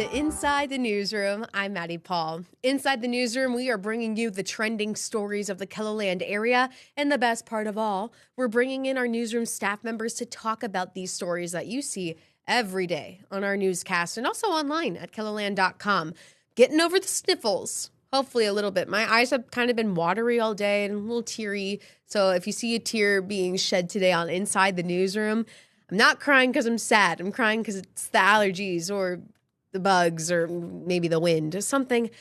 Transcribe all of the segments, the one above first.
to Inside the Newsroom. I'm Maddie Paul. Inside the Newsroom, we are bringing you the trending stories of the KELOLAND area. And the best part of all, we're bringing in our newsroom staff members to talk about these stories that you see every day on our newscast and also online at KELOLAND.com. Getting over the sniffles, hopefully a little bit. My eyes have kind of been watery all day and a little teary. So if you see a tear being shed today on Inside the Newsroom, I'm not crying because I'm sad. I'm crying because it's the allergies or the bugs or maybe the wind. Something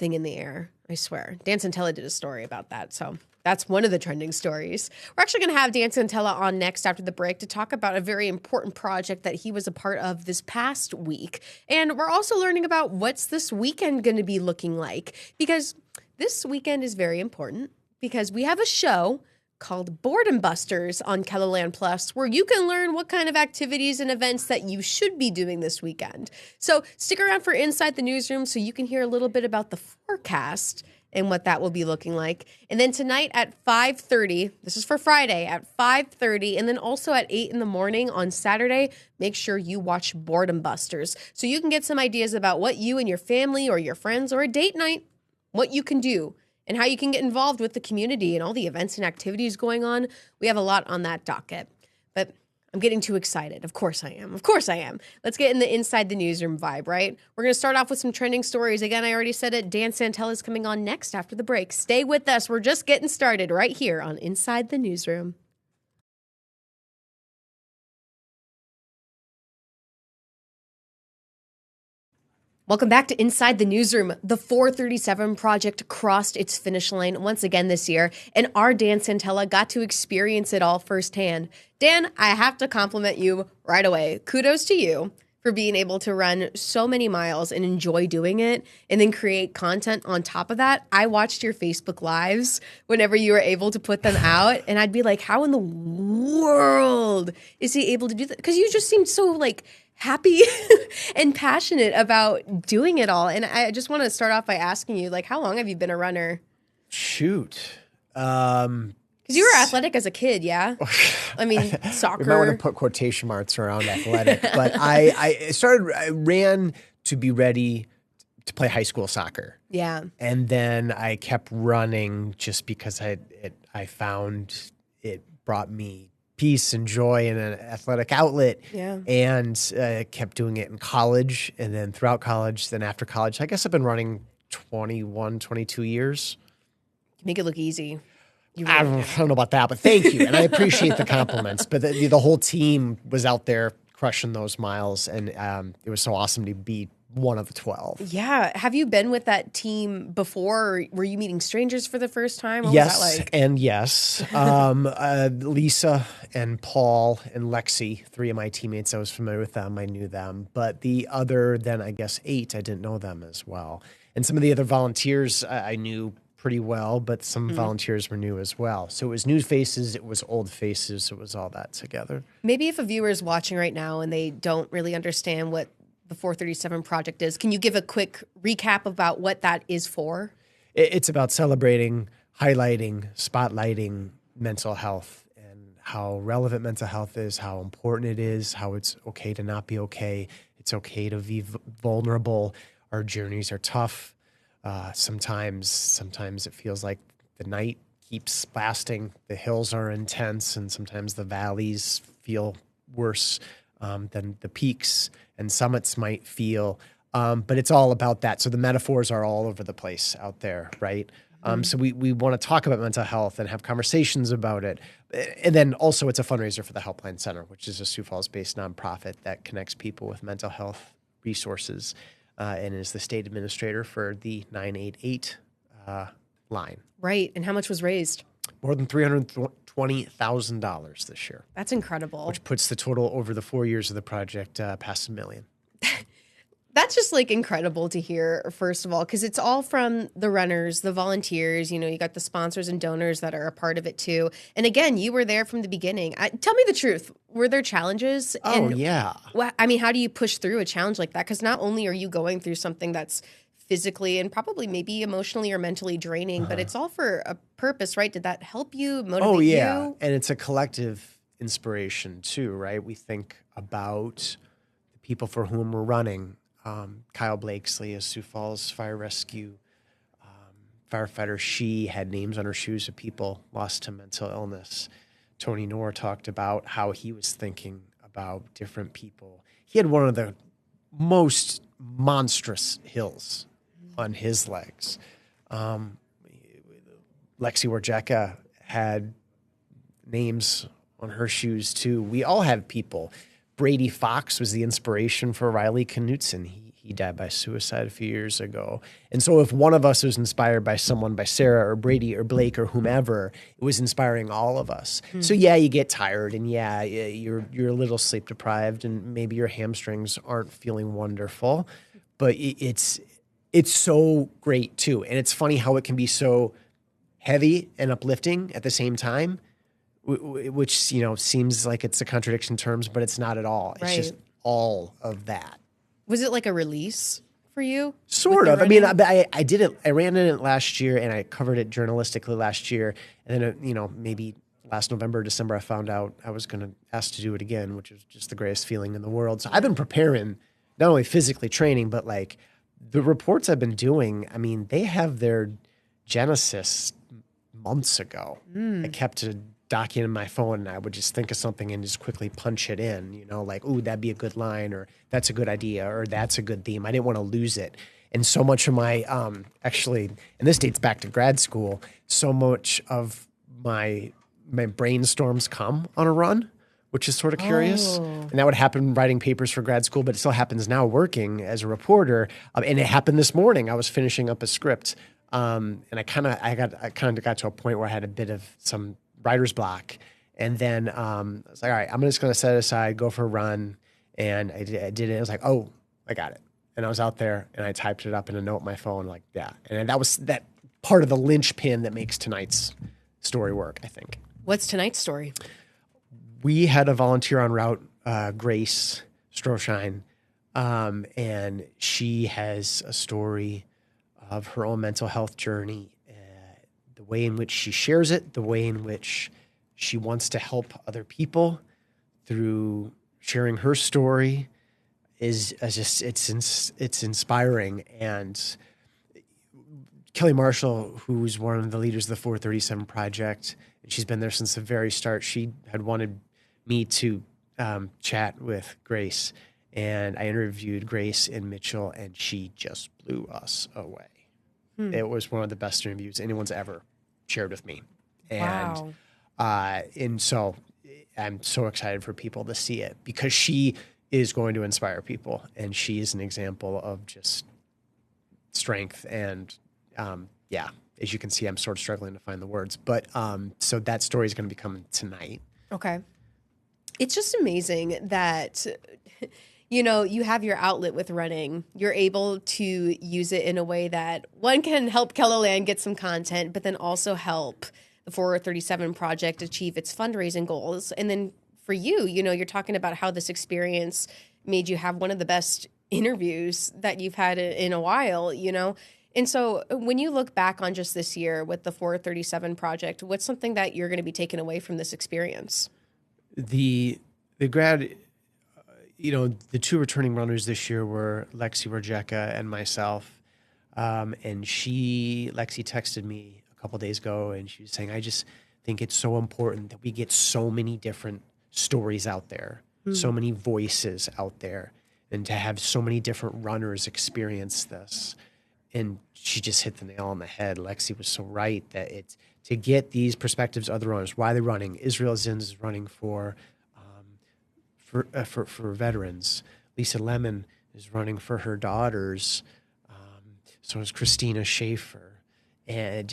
in the air, I swear. Dan Santella did a story about that, so that's one of the trending stories. We're actually going to have Dan Santella on next after the break to talk about a very important project that he was a part of this past week. And we're also learning about what's this weekend going to be looking like, because this weekend is very important because we have a show called Boredom Busters on KELOLAND Plus, where you can learn what kind of activities and events that you should be doing this weekend. So stick around for Inside the Newsroom so you can hear a little bit about the forecast and what that will be looking like. And then tonight at 5:30, this is for Friday, at 5:30, and then also at 8 in the morning on Saturday, make sure you watch Boredom Busters so you can get some ideas about what you and your family or your friends or a date night, what you can do and how you can get involved with the community and all the events and activities going on. We have a lot on that docket, but I'm getting too excited. Of course I am. Let's get in the Inside the Newsroom vibe, right? We're going to start off with some trending stories. Again, I already said it. Dan Santella is coming on next after the break. Stay with us. We're just getting started right here on Inside the Newsroom. Welcome back to Inside the Newsroom. The 437 project crossed its finish line once again this year, and our Dan Santella got to experience it all firsthand. Dan, I have to compliment you right away. Kudos to you for being able to run so many miles and enjoy doing it and then create content on top of that. I watched your Facebook Lives whenever you were able to put them out, and I'd be like, how in the world is he able to do that? Because you just seemed so happy and passionate about doing it all. And I just want to start off by asking you, how long have you been a runner? Shoot. Because you were athletic as a kid, yeah? I mean, soccer. You might want to put quotation marks around athletic. But I ran to be ready to play high school soccer. Yeah. And then I kept running just because I found it brought me peace and joy and an athletic outlet. Yeah. And kept doing it in college and then throughout college, then after college. I guess I've been running 21, 22 years. You make it look easy. I don't know about that, but thank you. And I appreciate the compliments. But the whole team was out there crushing those miles. And it was so awesome to be one of the 12. Yeah. Have you been with that team before? Or were you meeting strangers for the first time? What yes, was that like? And yes. Lisa and Paul and Lexi, 3 of my teammates, I was familiar with them. I knew them. But the other than, I guess, 8, I didn't know them as well. And some of the other volunteers I knew pretty well, but some volunteers were new as well. So it was new faces, it was old faces, it was all that together. Maybe if a viewer is watching right now and they don't really understand what the 437 project is, can you give a quick recap about what that is for? It's about celebrating, highlighting, spotlighting mental health and how relevant mental health is, how important it is, how it's okay to not be okay. It's okay to be vulnerable. Our journeys are tough. Sometimes it feels like the night keeps lasting. The hills are intense, and sometimes the valleys feel worse than the peaks and summits might feel. But it's all about that. So the metaphors are all over the place out there, right? So we want to talk about mental health and have conversations about it. And then also it's a fundraiser for the Helpline Center, which is a Sioux Falls-based nonprofit that connects people with mental health resources and is the state administrator for the 988 line. Right. And how much was raised? More than $320,000 this year. That's incredible. Which puts the total over the 4 years of the project past $1 million. That's just incredible to hear, first of all, because it's all from the runners, the volunteers, you got the sponsors and donors that are a part of it too. And again, you were there from the beginning. Tell me the truth. Were there challenges? Oh, yeah. How do you push through a challenge like that? Because not only are you going through something that's physically and probably maybe emotionally or mentally draining, but it's all for a purpose, right? Did that help you, motivate you? And it's a collective inspiration too, right? We think about the people for whom we're running, Kyle Blakesley, a Sioux Falls Fire Rescue firefighter. She had names on her shoes of people lost to mental illness. Tony Knorr talked about how he was thinking about different people. He had one of the most monstrous hills on his legs. Lexi Warjeka had names on her shoes too. We all have people. Brady Fox was the inspiration for Riley Knutson. He died by suicide a few years ago. And so if one of us was inspired by someone, by Sarah or Brady or Blake or whomever, it was inspiring all of us. So yeah, you get tired, and yeah, you're a little sleep deprived, and maybe your hamstrings aren't feeling wonderful, but it's so great too. And it's funny how it can be so heavy and uplifting at the same time, which, seems like it's a contradiction in terms, but it's not at all. It's Right. just all of that. Was it like a release for you? Sort with of. the I mean, running? I did it. I ran in it last year, and I covered it journalistically last year. And then, maybe last November, December, I found out I was going to ask to do it again, which was just the greatest feeling in the world. So I've been preparing, not only physically training, but like the reports I've been doing. I mean, they have their genesis months ago. I kept a document in my phone, and I would just think of something and just quickly punch it in, like, ooh, that'd be a good line, or that's a good idea, or that's a good theme. I didn't want to lose it. And so much of my, actually, and this dates back to grad school, so much of my brainstorms come on a run, which is sort of curious. And that would happen writing papers for grad school, but it still happens now working as a reporter. And it happened this morning. I was finishing up a script, and I kind of got to a point where I had a bit of some writer's block. And then I was like, all right, I'm just going to set it aside, go for a run. And I did it. I was like, oh, I got it. And I was out there, and I typed it up in a note on my phone, like, yeah. And that was that part of the linchpin that makes tonight's story work, I think. What's tonight's story? We had a volunteer on route, Grace Stroshine, and she has a story of her own mental health journey, the way in which she shares it, the way in which she wants to help other people through sharing her story is just it's inspiring. And Kelly Marshall, who's one of the leaders of the 437 Project, and she's been there since the very start, she had wanted me to chat with Grace, and I interviewed Grace and Mitchell, and she just blew us away. It was one of the best interviews anyone's ever shared with me. And, and so I'm so excited for people to see it, because she is going to inspire people, and she is an example of just strength. And as you can see, I'm sort of struggling to find the words, but so that story is going to be coming tonight. Okay. It's just amazing that, you have your outlet with running. You're able to use it in a way that one can help KELOLAND get some content, but then also help the 437 Project achieve its fundraising goals. And then for you, you're talking about how this experience made you have one of the best interviews that you've had in a while, And so when you look back on just this year with the 437 Project, what's something that you're going to be taking away from this experience? The grad, the two returning runners this year were Lexi Warjeka and myself. And Lexi texted me a couple days ago, and she was saying, I just think it's so important that we get so many different stories out there, so many voices out there, and to have so many different runners experience this. And she just hit the nail on the head. Lexi was so right that it's to get these perspectives of the runners. Why they're running? Israel Zins is running for veterans. Lisa Lemon is running for her daughters. So is Christina Schaefer. And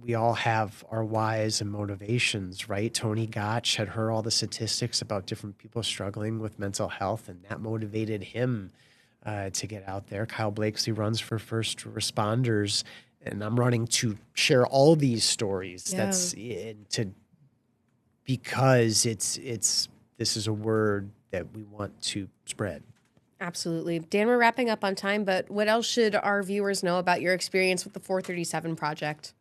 we all have our whys and motivations, right? Tony Gotch had heard all the statistics about different people struggling with mental health, and that motivated him to get out there. Kyle Blakesley runs for first responders, and I'm running to share all these stories. Yeah. Because this is a word that we want to spread. Absolutely. Dan, we're wrapping up on time, but what else should our viewers know about your experience with the 437 Project?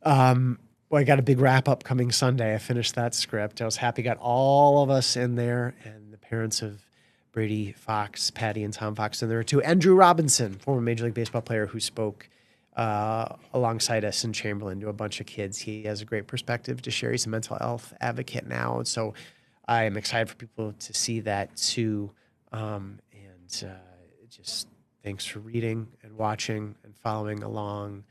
Well, I got a big wrap up coming Sunday. I finished that script. I was happy, got all of us in there, and the parents have Brady Fox, Patty and Tom Fox in there too. And Drew Robinson, former Major League Baseball player who spoke alongside us in Chamberlain to a bunch of kids. He has a great perspective to share. He's a mental health advocate now. And so I am excited for people to see that too. Just thanks for reading and watching and following along.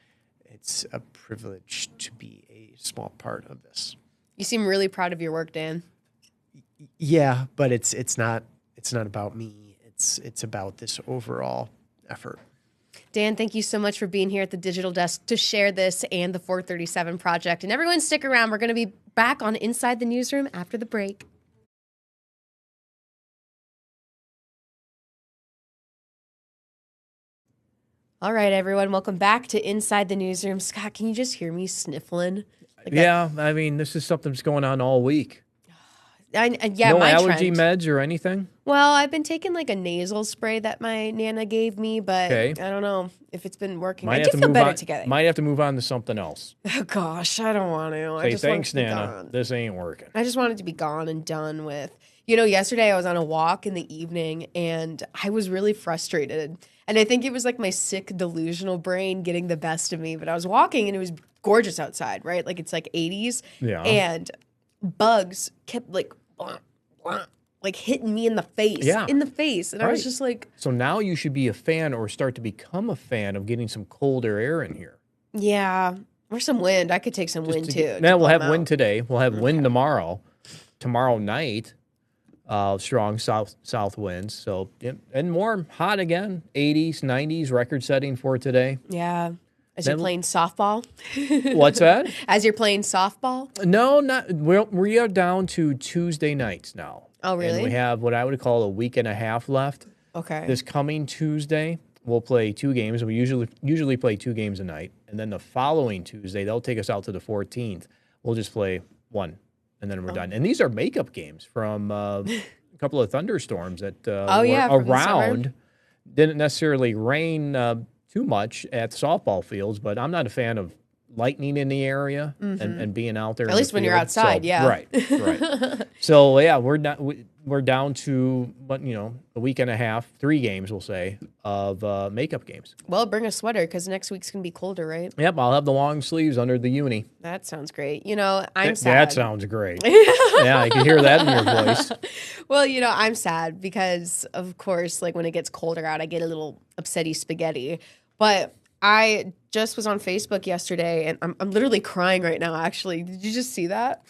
It's a privilege to be a small part of this. You seem really proud of your work, Dan. Yeah, but it's not about me. It's about this overall effort. Dan, thank you so much for being here at the Digital Desk to share this and the 437 project. And everyone stick around. We're going to be back on Inside the Newsroom after the break. All right, everyone, welcome back to Inside the Newsroom. Scott, can you just hear me sniffling? I mean, this is something that's going on all week. No my allergy meds or anything? Well, I've been taking like a nasal spray that my Nana gave me, but I don't know if it's been working. I do feel better together. Might have to move on to something else. Oh, gosh, I don't want to. Say, thanks, Nana. This ain't working. I just want it to be gone and done with. Yesterday I was on a walk in the evening, and I was really frustrated. And I think it was like my sick, delusional brain getting the best of me. But I was walking, and it was gorgeous outside, right? Like it's like 80s. Yeah. And bugs kept like hitting me in the face. Yeah. In the face. And I was just like... So now you should be a fan or start to become a fan of getting some colder air in here. Yeah. Or some wind. I could take some wind, too. Now, we'll have wind today. We'll have wind tomorrow. Tomorrow night, strong south winds. So, and more hot again. 80s, 90s, record-setting for today. Yeah. As you're playing softball? What's that? As you're playing softball? No, not. We are down to Tuesday nights now. Oh, really? And we have what I would call a week and a half left. Okay. This coming Tuesday, we'll play 2 games. We usually play 2 games a night. And then the following Tuesday, they'll take us out to the 14th. We'll just play 1, and then we're done. And these are makeup games from a couple of thunderstorms that were around. Didn't necessarily rain too much at the softball fields, but I'm not a fan of lightning in the area and being out there. At least when you're outside, yeah. Right. So yeah, we're down to a week and a half, 3 games we'll say of makeup games. Well, bring a sweater because next week's gonna be colder, right? Yep, I'll have the long sleeves under the uni. That sounds great. I'm sad. That sounds great. Yeah, I can hear that in your voice. Well, I'm sad because of course, like when it gets colder out, I get a little upsetty spaghetti. But I just was on Facebook yesterday, and I'm literally crying right now, actually. Did you just see that?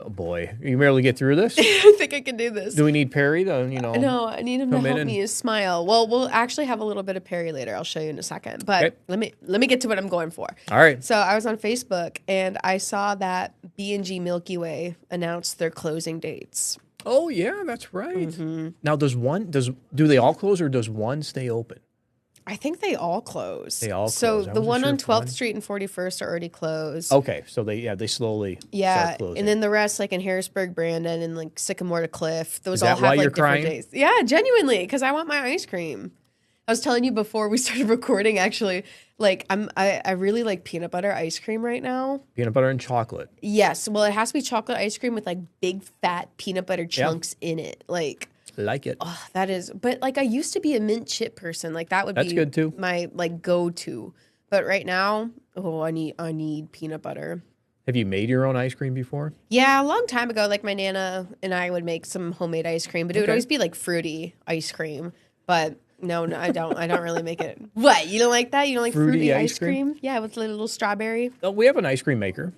Oh, boy. You barely get through this? I think I can do this. Do we need Perry to, No, I need him to help me smile. Well, we'll actually have a little bit of Perry later. I'll show you in a second. But let me get to what I'm going for. All right. So I was on Facebook, and I saw that B&G Milky Way announced their closing dates. Oh, yeah, that's right. Mm-hmm. Now, do they all close, or does one stay open? I think they all close. They all close. So the one on 12th Street and 41st are already closed. Okay, so they slowly start closing. And then the rest, like in Harrisburg, Brandon, and like Sycamore to Cliff, those all have like different crying? days. Yeah, genuinely, because I want my ice cream. I was telling you before we started recording, actually, like I really like peanut butter ice cream right now. Peanut butter and chocolate. Yes, well, it has to be chocolate ice cream with like big fat peanut butter chunks in it, like. Like it. Oh, that is, but like I used to be a mint chip person. Like that's be good too. My like go-to. But right now, I need peanut butter. Have you made your own ice cream before? Yeah, a long time ago. Like my Nana and I would make some homemade ice cream, but it would always be like fruity ice cream. But no, I don't. I don't really make it. What? You don't like that? You don't like fruity ice cream? Yeah, with a little strawberry. Oh, we have an ice cream maker.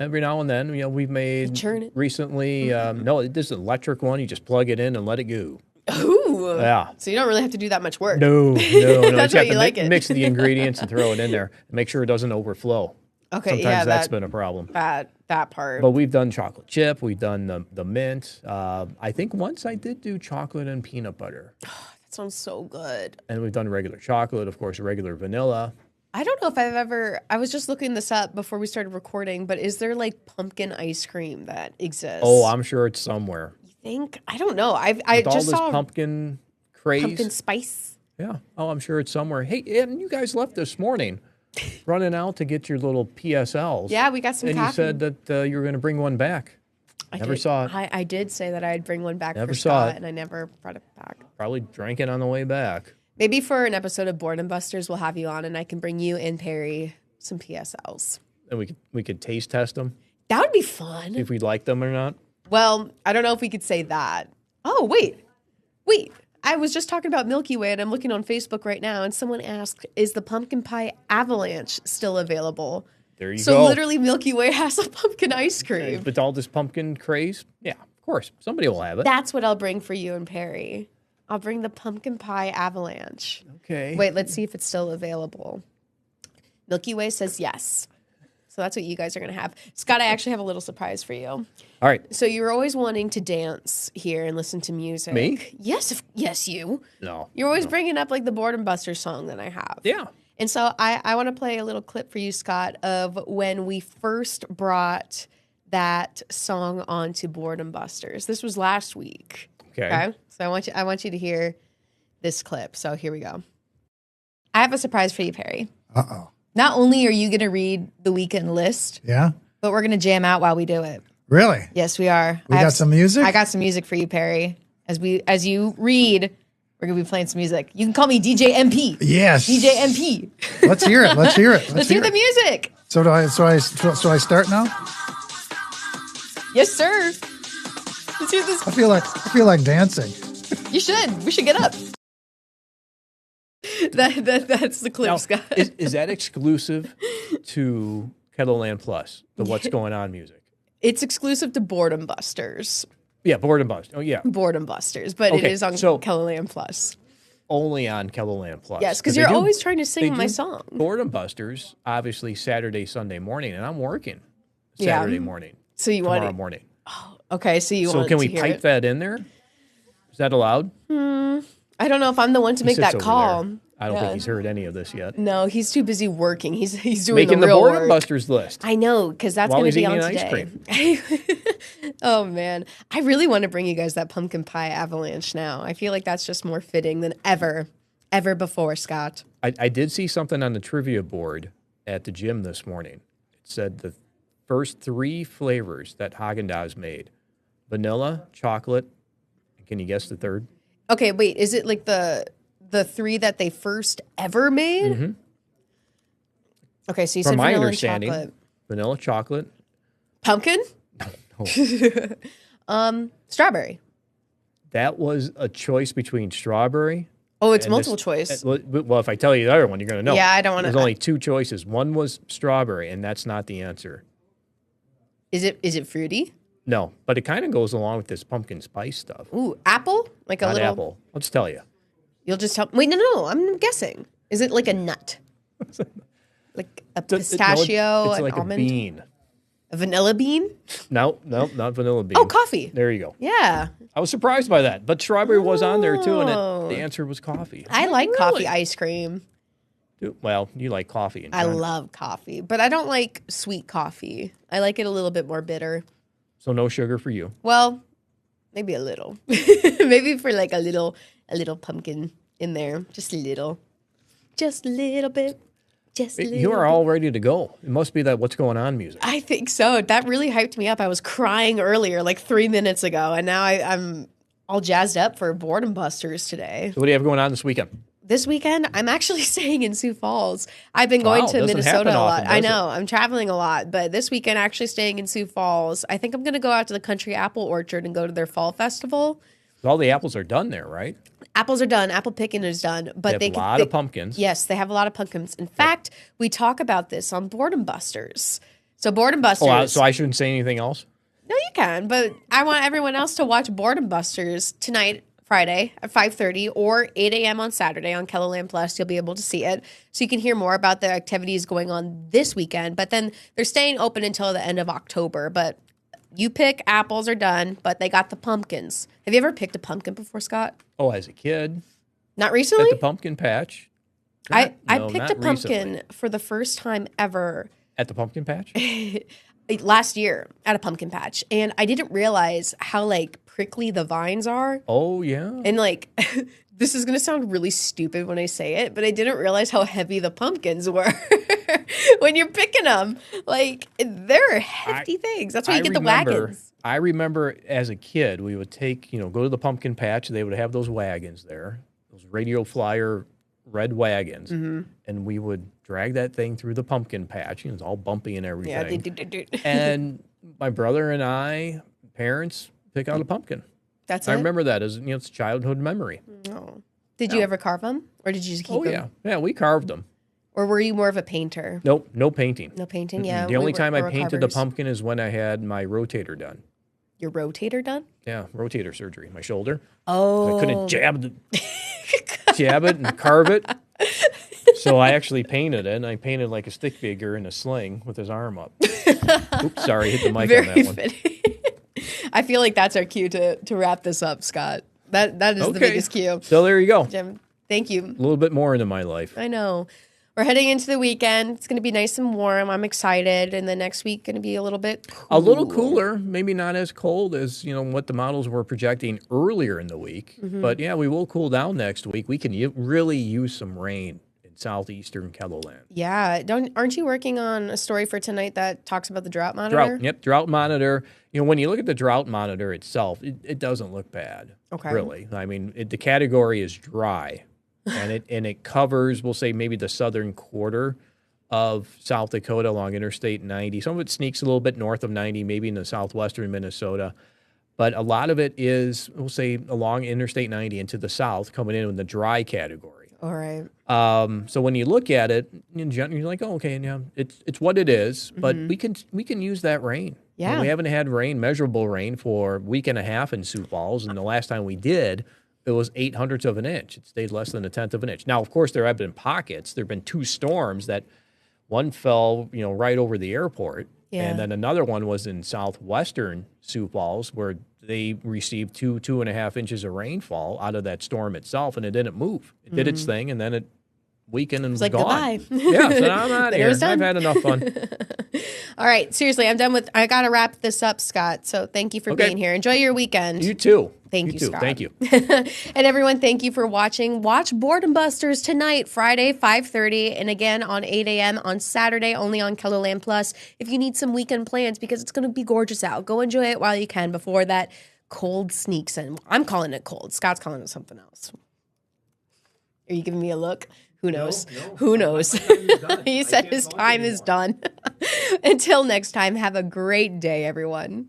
Every now and then, we've made recently. No, this is an electric one. You just plug it in and let it go. Ooh. Yeah. So you don't really have to do that much work. No. That's why you like it. Mix the ingredients and throw it in there. Make sure it doesn't overflow. Okay. Sometimes that's been a problem. That part. But we've done chocolate chip. We've done the mint. I think once I did do chocolate and peanut butter. That sounds so good. And we've done regular chocolate, of course, regular vanilla. I don't know if I've ever. I was just looking this up before we started recording, but is there like pumpkin ice cream that exists? Oh, I'm sure it's somewhere. You think? I don't know. I just saw pumpkin craze, pumpkin spice. Yeah. Oh, I'm sure it's somewhere. Hey, and you guys left this morning, running out to get your little PSLs. Yeah, we got some. And coffee. you said that you were going to bring one back. Never saw it. I did say that I'd bring one back Never for saw Scott, it. and I never brought it back. Probably drank it on the way back. Maybe for an episode of Boredom Busters, we'll have you on, and I can bring you and Perry some PSLs. And we could taste test them, That would be fun. see if we like them or not. Well, I don't know if we could say that. Oh, wait. I was just talking about Milky Way, and I'm looking on Facebook right now, and someone asked, is the pumpkin pie avalanche still available? There you go. So literally Milky Way has a pumpkin ice cream. With all this pumpkin craze, yeah, of course. Somebody will have it. That's what I'll bring for you and Perry. I'll bring the pumpkin pie avalanche. Okay. Wait, let's see if it's still available. Milky Way says yes. So that's what you guys are going to have. Scott, I actually have a little surprise for you. All right. So you were always wanting to dance here and listen to music. Me? Yes, you. No. You're always bringing up like the Boredom Buster song that I have. Yeah. And so I want to play a little clip for you, Scott, of when we first brought that song onto Boredom Busters. This was last week. Okay. So I want you to hear this clip. So here we go. I have a surprise for you, Perry. Uh-oh. Not only are you going to read the weekend list, Yeah? but we're going to jam out while we do it. Really? Yes, we are. We got some music? I got some music for you, Perry. As you read, we're going to be playing some music. You can call me DJ MP. Yes. DJ MP. Let's hear it. Let's hear it. Let's hear the it. music. So I start now? Yes, sir. Let's hear this. I feel like dancing. You should. We should get up. That's the clip, Now, Scott. is that exclusive to KELOLAND Plus, the What's Going On music? It's exclusive to Boredom Busters. Yeah, Boredom Bust. Oh, yeah. Boredom Busters, but it Okay, is on so- KELOLAND Plus. Only on KELOLAND Plus. Yes, because they you're do- always trying to they sing my do song. Boredom Busters, obviously Saturday, Sunday morning, and I'm working Yeah. Saturday morning, So you want tomorrow it? morning. Okay, so you So want can to we hear pipe it? that in there? Is that allowed? I don't know if I'm the one to make Sits that over call. there. I don't Yeah. think he's heard any of this yet. No, he's too busy working. He's doing Making the the real Boredom work. Busters list. I know, because that's While going to he's be on eating today. ice Oh man, I really want to bring you guys that pumpkin pie avalanche now. I feel like that's just more fitting than ever before, Scott. I did see something on the trivia board at the gym this morning. It said the first 3 flavors that Haagen-Dazs made: vanilla, chocolate. Can you guess the third? Okay, wait, is it like the 3 that they first ever made? Mhm. Okay, so you From said my vanilla and understanding, chocolate. vanilla, chocolate. Pumpkin? No. Strawberry. That was a choice between strawberry. Oh, it's and multiple this- choice. Well, if I tell you the other one, you're going to know. Yeah, I don't wanna- There's only 2 choices. One was strawberry, and that's not the answer. Is it fruity? No, but it kind of goes along with this pumpkin spice stuff. Ooh, apple? Like a Not little apple. I'll just tell you. You'll just tell. Wait, no. I'm guessing. Is it like a nut? Like a pistachio, it's an like almond, a bean. a vanilla bean? No, not vanilla bean. Oh, coffee. There you go. Yeah, I was surprised by that, but strawberry was on there too, and Oh. the answer was coffee. I like Really? coffee ice cream. Well, you like coffee. In I general. love coffee, but I don't like sweet coffee. I like it a little bit more bitter. So no sugar for you. Well, maybe a little. Maybe for like a little pumpkin in there, just a little bit, just a little. You are all ready to go. It must be that What's Going On music. I think so. That really hyped me up. I was crying earlier, like 3 minutes ago, and now I'm all jazzed up for Boredom Busters today. So what do you have going on this weekend? This weekend, I'm actually staying in Sioux Falls. I've been going Wow, to doesn't Minnesota happen a lot. often, I does know. I'm traveling a lot, but this weekend, actually staying in Sioux Falls. I think I'm going to go out to the Country Apple Orchard and go to their fall festival. All the apples are done there, right? Apples are done. Apple picking is done, but They have a lot of pumpkins. Yes, they have a lot of pumpkins. In fact, we talk about this on Boredom Busters. So Boredom Busters. Oh, so I shouldn't say anything else? No, you can, but I want everyone else to watch Boredom Busters tonight, Friday at 5:30 or 8 a.m. on Saturday on KELOLAND Plus. You'll be able to see it. So you can hear more about the activities going on this weekend, but then they're staying open until the end of October. But you pick, apples are done, but they got the pumpkins. Have you ever picked a pumpkin before, Scott? Oh, as a kid, Not at recently? the pumpkin patch. I No, picked not a pumpkin recently. for the first time ever At the pumpkin patch? last year at a pumpkin patch. And I didn't realize how like prickly the vines are. Oh, yeah. And like, this is going to sound really stupid when I say it, but I didn't realize how heavy the pumpkins were when you're picking them. Like, they're hefty things. That's why you get the wagons. I remember as a kid, we would go to the pumpkin patch. They would have those wagons there, those radio flyer red wagons, and we would drag that thing through the pumpkin patch. It's all bumpy and everything. Yeah, they do. And my brother and I, parents, pick out a pumpkin. That's I it? remember that as it's a childhood memory. Oh. Did you ever carve them? Or did you just keep Oh, them? yeah. Yeah, we carved them. Or were you more of a painter? Nope, no painting. No painting, yeah. The only time I we were painted the carvers. pumpkin is when I had my rotator done. Your rotator done? Yeah, rotator surgery, my shoulder. Oh. I couldn't jab it and carve it. So I actually painted it, and I painted like a stick figure in a sling with his arm up. Oops, sorry, hit the mic Very on that one. fitting. I feel like that's our cue to wrap this up, Scott. That is the biggest cue. So there you go. Jim, thank you. A little bit more into my life. I know. We're heading into the weekend. It's going to be nice and warm. I'm excited. And the next week going to be a little bit cool. A little cooler, maybe not as cold as what the models were projecting earlier in the week. But yeah, we will cool down next week. We can really use some rain in southeastern KELOLAND. Yeah. Aren't you working on a story for tonight that talks about the drought monitor? Drought monitor. When you look at the drought monitor itself, it doesn't look bad. Okay. Really. I mean, the category is dry. And it covers, we'll say, maybe the southern quarter of South Dakota along Interstate 90. Some of it sneaks a little bit north of 90, maybe in the southwestern Minnesota. But a lot of it is, we'll say, along Interstate 90 into the south, coming in the dry category. All right. So when you look at it, in general, you're like, oh, okay, yeah, it's what it is. But we can use that rain. Yeah. We haven't had measurable rain for a week and a half in Sioux Falls, and the last time we did, it was 0.08 of an inch. It stayed less than 1/10 of an inch. Now, of course, there have been pockets. There have been 2 storms that one fell, right over the airport. Yeah. And then another one was in southwestern Sioux Falls where they received 2.5 inches of rainfall out of that storm itself, and it didn't move. It did its thing, and then it weekend and was like, gone. goodbye. Yeah, so I'm out of here. was done. I've had enough fun. All right. Seriously, I'm done with. I got to wrap this up, Scott. So thank you for Okay. being here. Enjoy your weekend. You too. Thank you, too. Scott. Thank you. And everyone, thank you for watching. Watch Boredom Busters tonight, Friday, 5:30, and again on 8 a.m. on Saturday, only on KELOLAND Plus. If you need some weekend plans, because it's going to be gorgeous out, go enjoy it while you can before that cold sneaks in. I'm calling it cold. Scott's calling it something else. Are you giving me a look? Who knows? No. Who knows? He said his time is done. Until next time, have a great day, everyone.